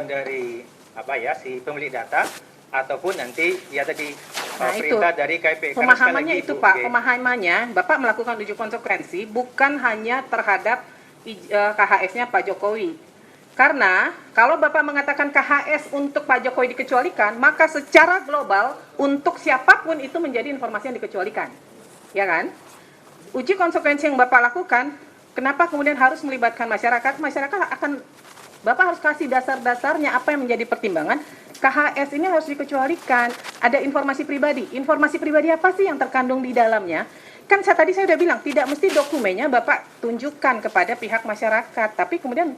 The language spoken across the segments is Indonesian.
dari apa ya si pemilik data ataupun nanti ya tadi itu perintah dari KP. pemahamannya itu Pak, pemahamannya Bapak melakukan uji konsekuensi bukan hanya terhadap KHS-nya Pak Jokowi. Karena kalau Bapak mengatakan KHS untuk Pak Jokowi dikecualikan, maka secara global untuk siapapun itu menjadi informasi yang dikecualikan. Ya kan? Uji konsekuensi yang Bapak lakukan, kenapa kemudian harus melibatkan masyarakat? Masyarakat akan, Bapak harus kasih dasar-dasarnya apa yang menjadi pertimbangan. KHS ini harus dikecualikan. Ada informasi pribadi. Informasi pribadi apa sih yang terkandung di dalamnya? Kan tadi saya udah bilang, tidak mesti dokumennya Bapak tunjukkan kepada pihak masyarakat. Tapi kemudian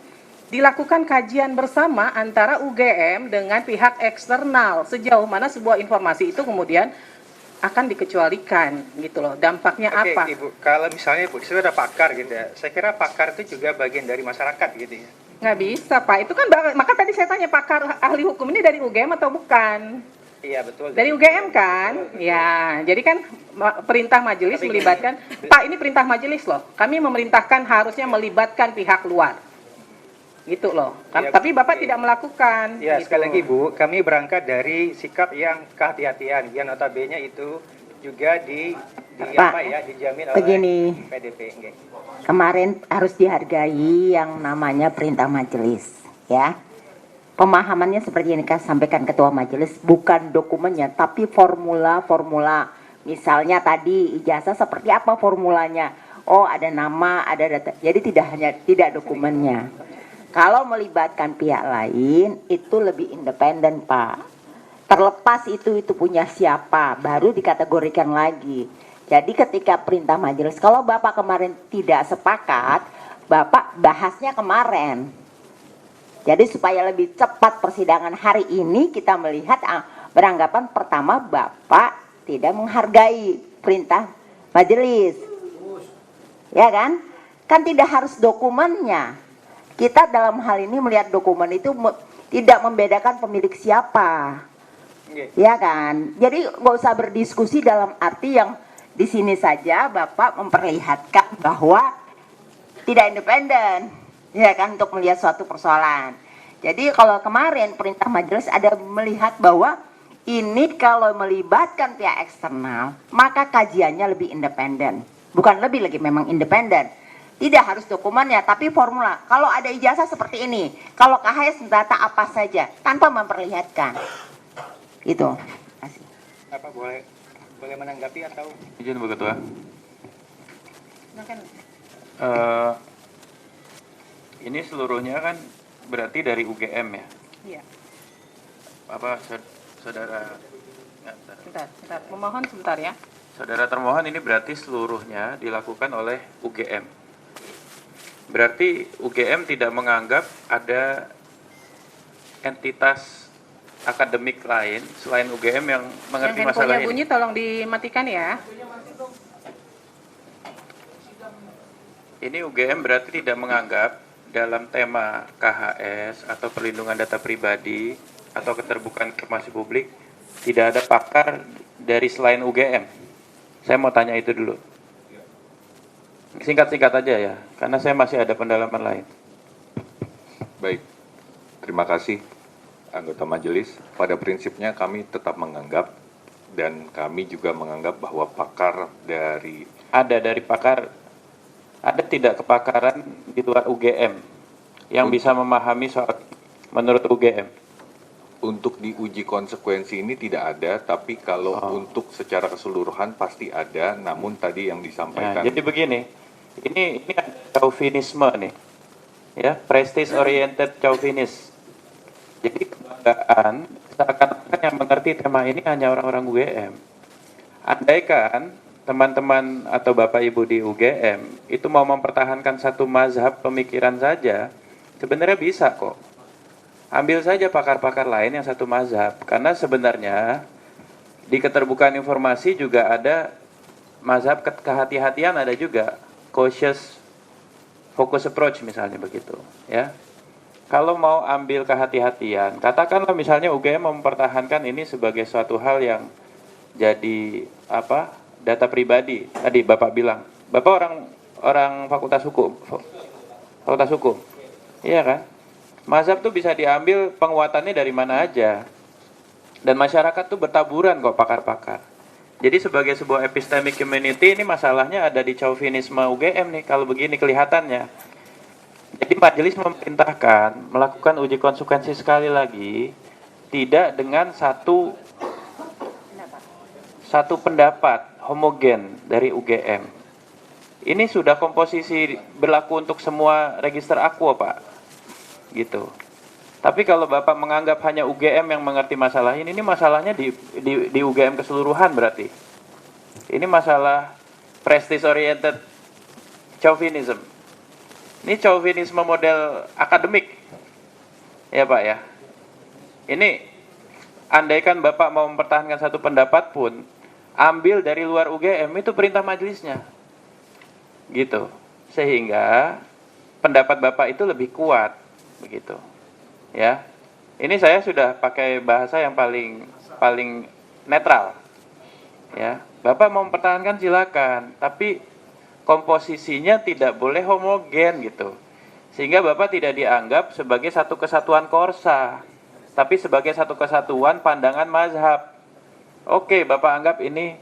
dilakukan kajian bersama antara UGM dengan pihak eksternal. Sejauh mana sebuah informasi itu kemudian akan dikecualikan gitu loh. Dampaknya apa? Ibu, kalau misalnya Ibu, saya ada pakar gitu ya. Saya kira pakar itu juga bagian dari masyarakat gitu ya. Nggak bisa Pak, itu kan maka tadi saya tanya pakar ahli hukum ini dari UGM atau bukan? Iya betul. Dari UGM kan? Ya, jadi kan perintah majelis melibatkan, Pak ini perintah majelis loh, kami memerintahkan harusnya melibatkan pihak luar. Gitu loh, kan? Ya, tapi Bapak tidak melakukan. Ya gitu. sekali lagi Bu, kami berangkat dari sikap yang kehati-hatian, yang notabene itu juga Pak, dijamin begini, oleh PDP. Okay. Kemarin harus dihargai yang namanya perintah majelis, ya. Pemahamannya seperti yang sampaikan Ketua Majelis, bukan dokumennya, tapi formula-formula. Misalnya tadi ijazah seperti apa formulanya? Oh, ada nama, ada data. Jadi tidak dokumennya. Kalau melibatkan pihak lain, itu lebih independen, Pak. Terlepas itu punya siapa, baru dikategorikan lagi. Jadi ketika perintah majelis, kalau Bapak kemarin tidak sepakat, Bapak bahasnya kemarin. Jadi supaya lebih cepat persidangan hari ini, kita melihat beranggapan pertama Bapak tidak menghargai perintah majelis. Ya kan? Kan tidak harus dokumennya. Kita dalam hal ini melihat dokumen itu tidak membedakan pemilik siapa. Ya kan? Jadi nggak usah berdiskusi dalam arti yang di sini saja Bapak memperlihatkan bahwa tidak independen, ya kan, untuk melihat suatu persoalan. Jadi kalau kemarin perintah majelis ada melihat bahwa ini kalau melibatkan pihak eksternal, maka kajiannya lebih independen. Bukan lebih lagi, memang independen. Tidak harus dokumennya, tapi formula. Kalau ada ijazah seperti ini, kalau KHS data apa saja, tanpa memperlihatkan. Itu. Kasih. Apa boleh menanggapi atau? Izin Bu Ketua. Ini seluruhnya kan berarti dari UGM ya? Iya. Apa saudara? Sebentar. Memohon sebentar ya. Saudara termohon ini berarti seluruhnya dilakukan oleh UGM. Berarti UGM tidak menganggap ada entitas akademik lain selain UGM yang mengerti masalah ini. Bunyi tolong dimatikan ya. Ini UGM berarti tidak menganggap dalam tema KHS atau perlindungan data pribadi atau keterbukaan informasi publik tidak ada pakar dari selain UGM. Saya mau tanya itu dulu. Singkat-singkat aja ya, karena saya masih ada pendalaman lain. Baik, terima kasih anggota majelis. Pada prinsipnya kami tetap menganggap dan kami juga menganggap bahwa pakar dari pakar, ada tidak kepakaran di luar UGM yang bisa memahami soal menurut UGM? Untuk diuji konsekuensi ini tidak ada, tapi kalau untuk secara keseluruhan pasti ada, namun tadi yang disampaikan. Nah, jadi begini, ini ada chauvinisme nih, ya, prestige oriented chauvinis. Jadi kebanggaan seakan-akan yang mengerti tema ini hanya orang-orang UGM. Andaikan teman-teman atau Bapak Ibu di UGM itu mau mempertahankan satu mazhab pemikiran saja, sebenarnya bisa kok. Ambil saja pakar-pakar lain yang satu mazhab, karena sebenarnya di keterbukaan informasi juga ada mazhab kehati-hatian, ada juga cautious focus approach misalnya begitu, ya. Kalau mau ambil kehati-hatian, katakanlah misalnya UGM mempertahankan ini sebagai suatu hal yang jadi apa? Data pribadi. Tadi Bapak bilang, Bapak orang fakultas hukum. Fakultas hukum. Iya kan? Mazhab tuh bisa diambil penguatannya dari mana aja. Dan masyarakat tuh bertaburan kok pakar-pakar. Jadi sebagai sebuah epistemic community, ini masalahnya ada di chauvinisme UGM nih, kalau begini kelihatannya. Jadi majelis memerintahkan melakukan uji konsekuensi sekali lagi, tidak dengan satu pendapat homogen dari UGM. Ini sudah komposisi berlaku untuk semua register aqua, Pak. Gitu. Tapi kalau Bapak menganggap hanya UGM yang mengerti masalah ini masalahnya di UGM keseluruhan berarti. Ini masalah prestige oriented chauvinism. Ini chauvinisme model akademik. Ya, Pak ya. Ini andaikan Bapak mau mempertahankan satu pendapat pun, ambil dari luar UGM, itu perintah majelisnya. Gitu. Sehingga pendapat Bapak itu lebih kuat. Begitu. Ya. Ini saya sudah pakai bahasa yang paling netral. Ya. Bapak mau mempertahankan silakan, tapi komposisinya tidak boleh homogen gitu. Sehingga Bapak tidak dianggap sebagai satu kesatuan korsa, tapi sebagai satu kesatuan pandangan mazhab. Oke, Bapak anggap ini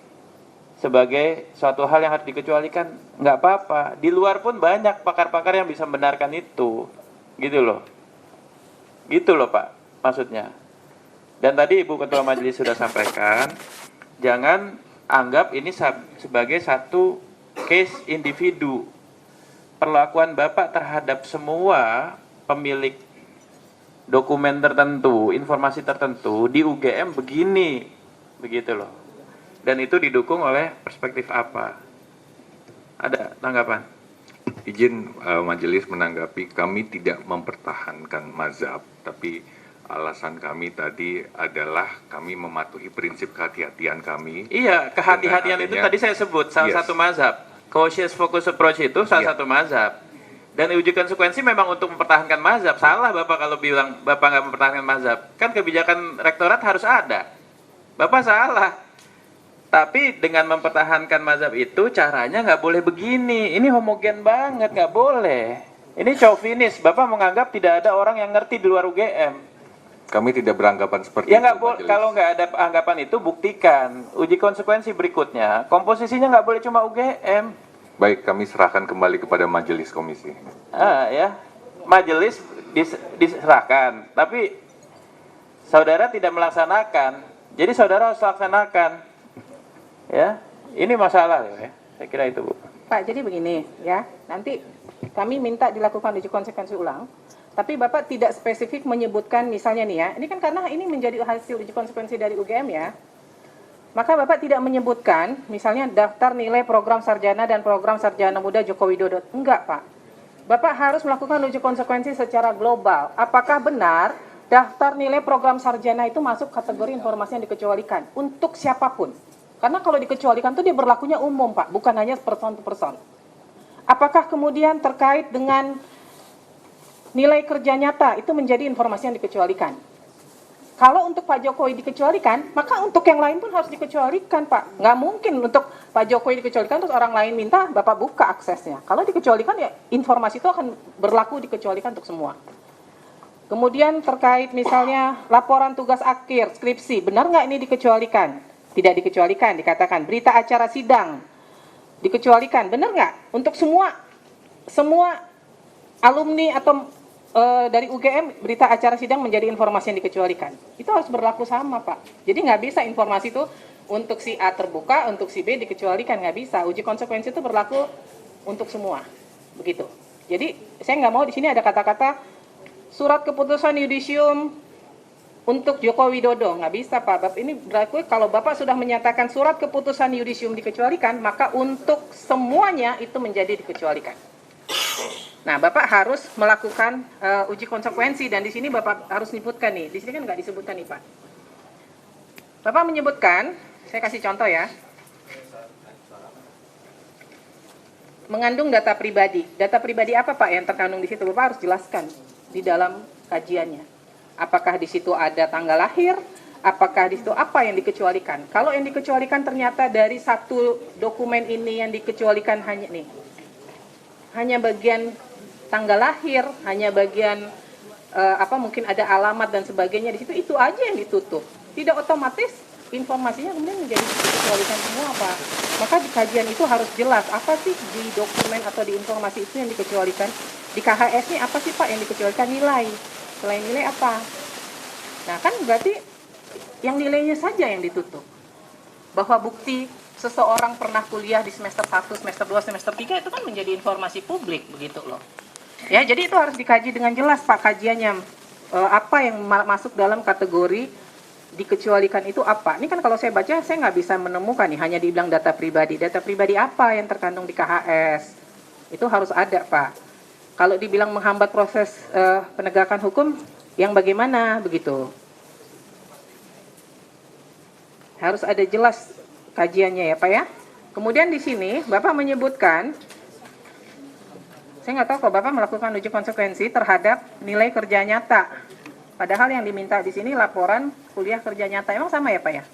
sebagai suatu hal yang harus dikecualikan, nggak apa-apa. Di luar pun banyak pakar-pakar yang bisa membenarkan itu. Gitu loh. Gitu loh Pak, maksudnya. Dan tadi Ibu Ketua Majelis sudah sampaikan, jangan anggap ini sebagai satu case individu. Perlakuan Bapak terhadap semua pemilik dokumen tertentu, informasi tertentu di UGM begini, begitu loh. Dan itu didukung oleh perspektif apa? Ada tanggapan? Izin majelis menanggapi, kami tidak mempertahankan mazhab, tapi alasan kami tadi adalah kami mematuhi prinsip kehati-hatian kami. Iya, kehati-hatian itu tadi saya sebut salah satu mazhab. Cautious focus approach itu salah satu mazhab. Dan uji konsekuensi memang untuk mempertahankan mazhab. Salah Bapak kalau bilang Bapak nggak mempertahankan mazhab. Kan kebijakan rektorat harus ada. Bapak salah. Tapi dengan mempertahankan mazhab itu caranya nggak boleh begini. Ini homogen banget, nggak boleh. Ini chauvinis. Bapak menganggap tidak ada orang yang ngerti di luar UGM. Kami tidak beranggapan seperti Ya itu. nggak boleh. Kalau nggak ada anggapan itu buktikan. Uji konsekuensi berikutnya, komposisinya nggak boleh cuma UGM. Baik, kami serahkan kembali kepada majelis komisi. Ya, majelis diserahkan. Tapi saudara tidak melaksanakan. Jadi saudara harus laksanakan. Ya, ini masalah ya. Saya kira itu, Bu. Pak, jadi begini ya, nanti kami minta dilakukan uji konsekuensi ulang, tapi Bapak tidak spesifik menyebutkan misalnya nih ya, ini kan karena ini menjadi hasil uji konsekuensi dari UGM ya, maka Bapak tidak menyebutkan misalnya daftar nilai program sarjana dan program sarjana muda Joko Widodo. Enggak, Pak. Bapak harus melakukan uji konsekuensi secara global. Apakah benar daftar nilai program sarjana itu masuk kategori informasi yang dikecualikan untuk siapapun? Karena kalau dikecualikan itu dia berlakunya umum, Pak, bukan hanya person to person. Apakah kemudian terkait dengan nilai kerja nyata itu menjadi informasi yang dikecualikan? Kalau untuk Pak Jokowi dikecualikan, maka untuk yang lain pun harus dikecualikan, Pak. Nggak mungkin untuk Pak Jokowi dikecualikan terus orang lain minta Bapak buka aksesnya. Kalau dikecualikan ya informasi itu akan berlaku dikecualikan untuk semua. Kemudian terkait misalnya laporan tugas akhir, skripsi, benar nggak ini dikecualikan? Tidak dikecualikan, dikatakan berita acara sidang dikecualikan, benar nggak? Untuk semua alumni atau dari UGM berita acara sidang menjadi informasi yang dikecualikan. Itu harus berlaku sama, Pak. Jadi nggak bisa informasi itu untuk si A terbuka, untuk si B dikecualikan, nggak bisa. Uji konsekuensi itu berlaku untuk semua, begitu. Jadi saya nggak mau di sini ada kata-kata surat keputusan yudisium untuk Joko Widodo, nggak bisa Pak. Bapak ini berlaku kalau Bapak sudah menyatakan surat keputusan yudisium dikecualikan, maka untuk semuanya itu menjadi dikecualikan. Nah, Bapak harus melakukan uji konsekuensi dan di sini Bapak harus menyebutkan nih. Di sini kan nggak disebutkan nih Pak. Bapak menyebutkan, saya kasih contoh ya. Mengandung data pribadi. Data pribadi apa Pak yang terkandung di situ? Bapak harus jelaskan di dalam kajiannya. Apakah di situ ada tanggal lahir? Apakah di situ apa yang dikecualikan? Kalau yang dikecualikan ternyata dari satu dokumen ini yang dikecualikan hanya bagian tanggal lahir, hanya bagian mungkin ada alamat dan sebagainya di situ, itu aja yang ditutup. Tidak otomatis informasinya kemudian menjadi dikecualikan semua, Pak. Maka di kajian itu harus jelas apa sih di dokumen atau di informasi itu yang dikecualikan. Di KHS ini apa sih, Pak, yang dikecualikan? Nilai. Selain nilai apa? Nah, kan berarti yang nilainya saja yang ditutup. Bahwa bukti seseorang pernah kuliah di semester 1, semester 2, semester 3 itu kan menjadi informasi publik begitu loh. Ya, jadi itu harus dikaji dengan jelas, Pak, kajiannya. Apa yang masuk dalam kategori dikecualikan itu apa? Ini kan kalau saya baca saya nggak bisa menemukan nih, hanya dibilang data pribadi. Data pribadi apa yang terkandung di KHS? Itu harus ada, Pak. Kalau dibilang menghambat proses penegakan hukum, yang bagaimana begitu? Harus ada jelas kajiannya ya, Pak ya. Kemudian di sini Bapak menyebutkan, saya nggak tahu kalau Bapak melakukan uji konsekuensi terhadap nilai kerja nyata. Padahal yang diminta di sini laporan kuliah kerja nyata. Emang sama ya, Pak ya?